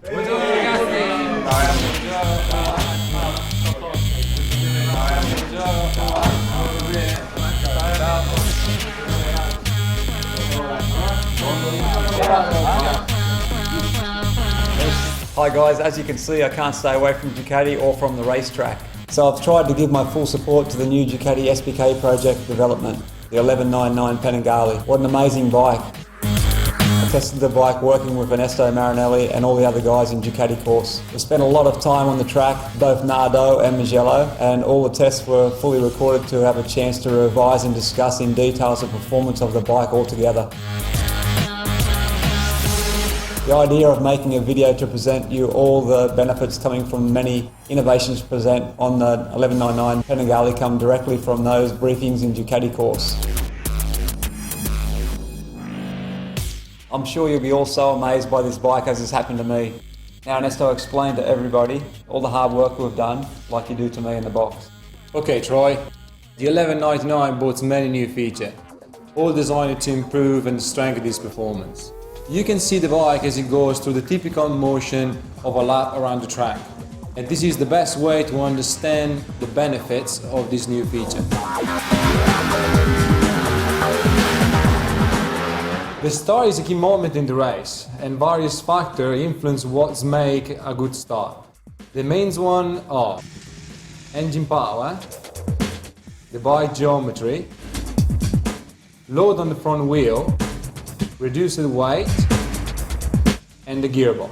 Hi guys, as you can see I can't stay away from Ducati or from the racetrack. So I've tried to give my full support to the new Ducati SPK project development, the 1199 Panigale. What an amazing bike. I tested the bike working with Ernesto Marinelli and all the other guys in Ducati course. We spent a lot of time on the track, both Nardo and Mugello, and all the tests were fully recorded to have a chance to revise and discuss in details the performance of the bike altogether. The idea of making a video to present you all the benefits coming from many innovations present on the 1199 Panigale come directly from those briefings in Ducati course. I'm sure you'll be all so amazed by this bike as has happened to me. Now Ernesto, explain to everybody all the hard work we've done, like you do to me in the box. Okay Troy, the 1199 brought many new features, all designed to improve and strengthen its performance. You can see the bike as it goes through the typical motion of a lap around the track. And this is the best way to understand the benefits of this new feature. The start is a key moment in the race, and various factors influence what makes a good start. The main ones are engine power, the bike geometry, load on the front wheel, reduced weight, and the gearbox.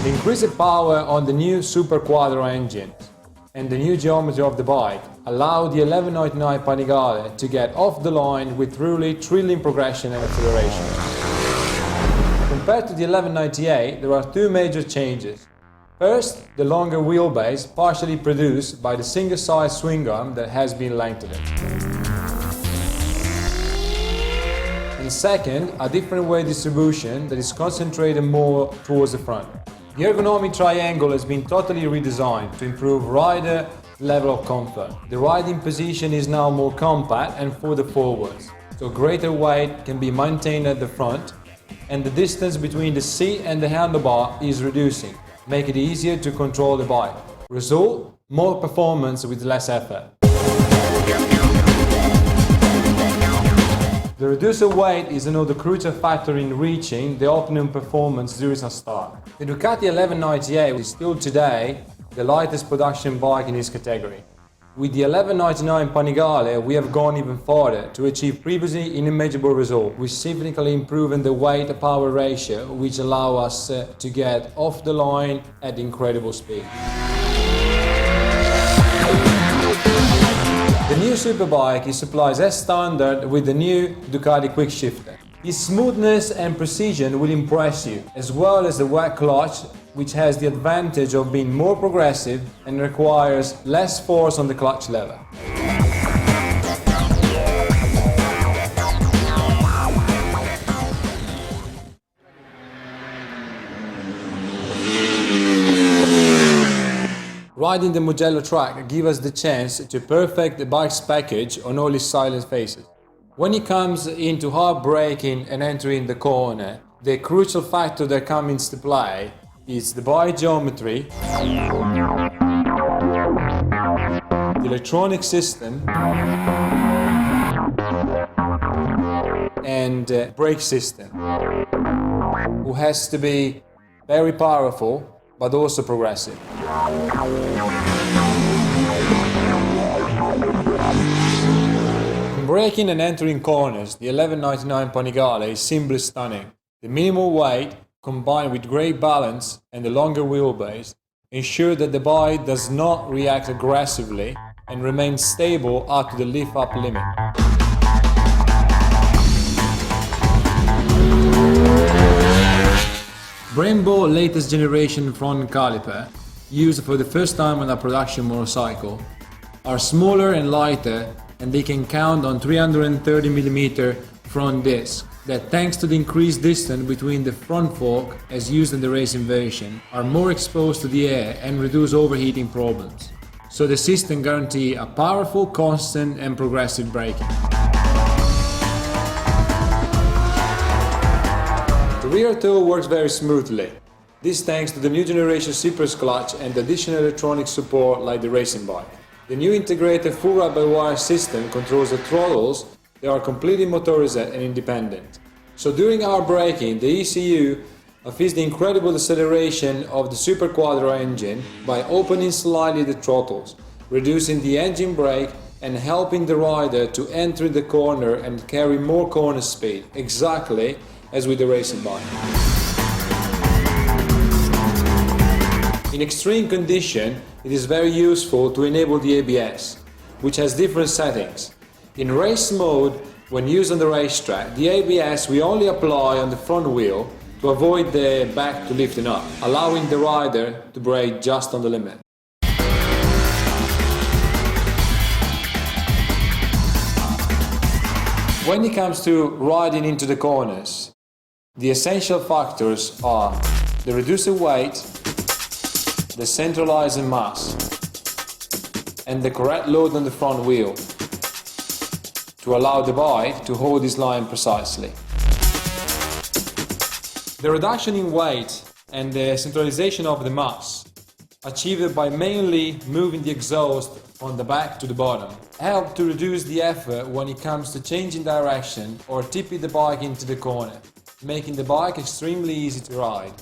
The increased power on the new Super Quattro engine and the new geometry of the bike allow the 1199 Panigale to get off the line with truly thrilling progression and acceleration. Compared to the 1198, there are two major changes. First, the longer wheelbase, partially produced by the single-side swing arm that has been lengthened. And second, a different weight distribution that is concentrated more towards the front. The ergonomic triangle has been totally redesigned to improve rider level of comfort. The riding position is now more compact and further forwards, so greater weight can be maintained at the front, and the distance between the seat and the handlebar is reducing, making it easier to control the bike. Result, more performance with less effort. The reduced weight is another crucial factor in reaching the optimum performance during a start. The Ducati 1198 is still today the lightest production bike in its category. With the 1199 Panigale, we have gone even further to achieve previously unimaginable results, with significantly improving the weight-power ratio, which allow us to get off the line at incredible speed. The new Superbike is supplied as standard with the new Ducati Quick Shifter. Its smoothness and precision will impress you, as well as the wet clutch, which has the advantage of being more progressive and requires less force on the clutch lever. Riding the Mugello track gives us the chance to perfect the bike's package on all its silent faces. When it comes into hard braking and entering the corner, the crucial factor that comes into play is the bike geometry, the electronic system, and brake system, who has to be very powerful but also progressive. In braking and entering corners, the 1199 Panigale is simply stunning. The minimal weight, combined with great balance and the longer wheelbase, ensure that the bike does not react aggressively and remains stable up to the lift-up limit. Brembo latest generation front caliper, used for the first time on a production motorcycle, are smaller and lighter, and they can count on 330mm front disc that, thanks to the increased distance between the front fork as used in the racing version, are more exposed to the air and reduce overheating problems. So the system guarantees a powerful, constant and progressive braking. rear toe works very smoothly. This thanks to the new generation Cypress clutch and additional electronic support like the racing bike. The new integrated full ride-by-wire system controls the throttles. They are completely motorized and independent. So during our braking, the ECU feels the incredible acceleration of the Super Quattro engine by opening slightly the throttles, reducing the engine brake and helping the rider to enter the corner and carry more corner speed, exactly as with the racing bike. In extreme condition, it is very useful to enable the ABS, which has different settings. In race mode, when used on the racetrack, the ABS we only apply on the front wheel to avoid the back to lifting up, allowing the rider to brake just on the limit. When it comes to riding into the corners, the essential factors are the reduced weight, the centralized mass, and the correct load on the front wheel to allow the bike to hold this line precisely. The reduction in weight and the centralization of the mass, achieved by mainly moving the exhaust from the back to the bottom, help to reduce the effort when it comes to changing direction or tipping the bike into the corner, making the bike extremely easy to ride.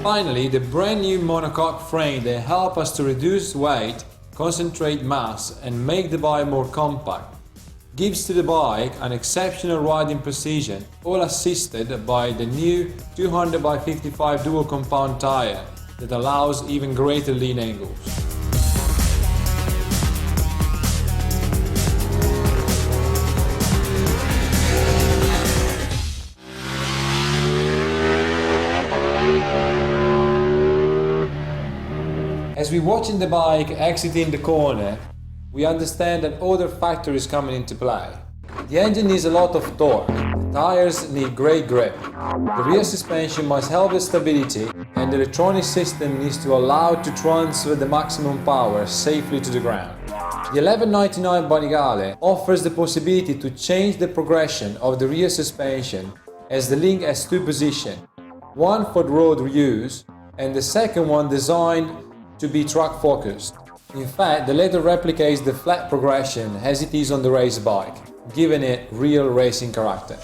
Finally, the brand new monocoque frame that help us to reduce weight, concentrate mass and make the bike more compact, gives to the bike an exceptional riding precision, all assisted by the new 200x55 dual compound tire that allows even greater lean angles. As we watching the bike exiting the corner, we understand that other factors coming into play. The engine needs a lot of torque, the tires need great grip, the rear suspension must help with stability, and the electronic system needs to allow to transfer the maximum power safely to the ground. The 1199 Panigale offers the possibility to change the progression of the rear suspension, as the link has two positions, one for the road use and the second one designed to be track focused. In fact, the latter replicates the flat progression as it is on the race bike, giving it real racing character.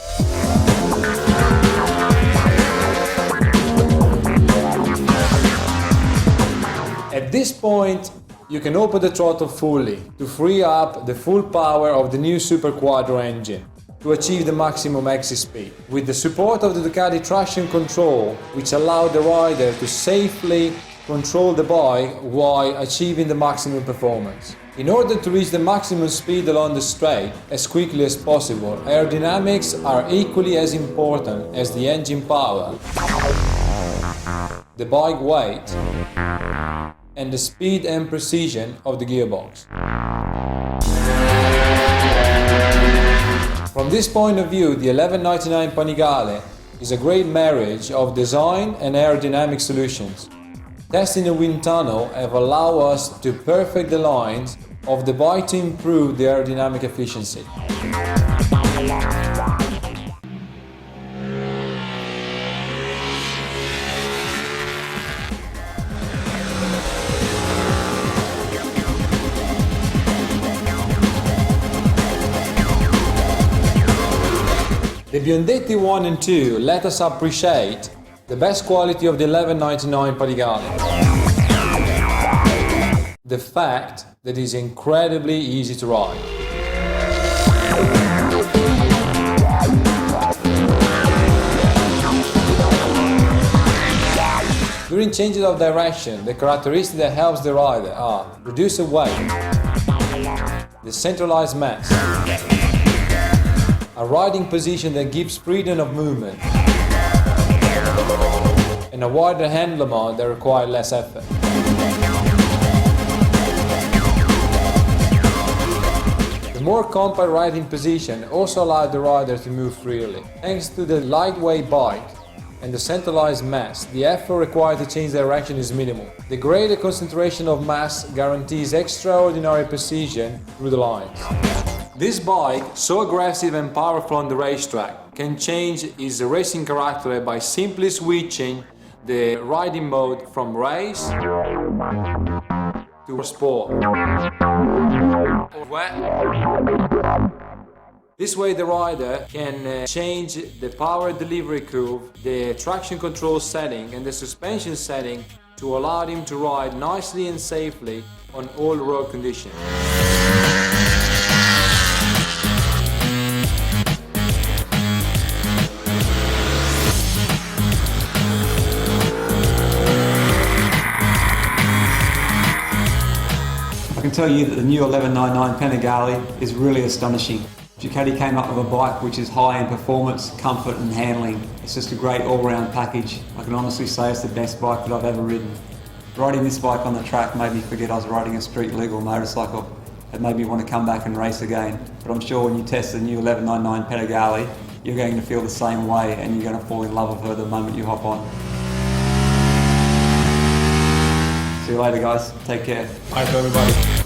At this point, you can open the throttle fully to free up the full power of the new Super Quattro engine to achieve the maximum exit speed, with the support of the Ducati traction control, which allowed the rider to safely control the bike while achieving the maximum performance. In order to reach the maximum speed along the straight as quickly as possible, aerodynamics are equally as important as the engine power, the bike weight, and the speed and precision of the gearbox. From this point of view, the 1199 Panigale is a great marriage of design and aerodynamic solutions. Testing the wind tunnel have allowed us to perfect the lines of the bike to improve the aerodynamic efficiency. The Biondetti 1 and 2 let us appreciate the best quality of the 1199 Panigale. The fact that it is incredibly easy to ride. During changes of direction, the characteristic that helps the rider are reduced weight, the centralized mass, a riding position that gives freedom of movement, and a wider handlebar that requires less effort. The more compact riding position also allows the rider to move freely. Thanks to the lightweight bike and the centralized mass, the effort required to change direction is minimal. The greater concentration of mass guarantees extraordinary precision through the lines. This bike, so aggressive and powerful on the racetrack, can change its racing character by simply switching the riding mode from race to sport. This way the rider can change the power delivery curve, the traction control setting and the suspension setting to allow him to ride nicely and safely on all road conditions. I can tell you that the new 1199 Panigale is really astonishing. Ducati came up with a bike which is high in performance, comfort and handling. It's just a great all-round package. I can honestly say it's the best bike that I've ever ridden. Riding this bike on the track made me forget I was riding a street legal motorcycle. It made me want to come back and race again. But I'm sure when you test the new 1199 Panigale, you're going to feel the same way and you're going to fall in love with her the moment you hop on. See you later guys, take care. Bye to everybody.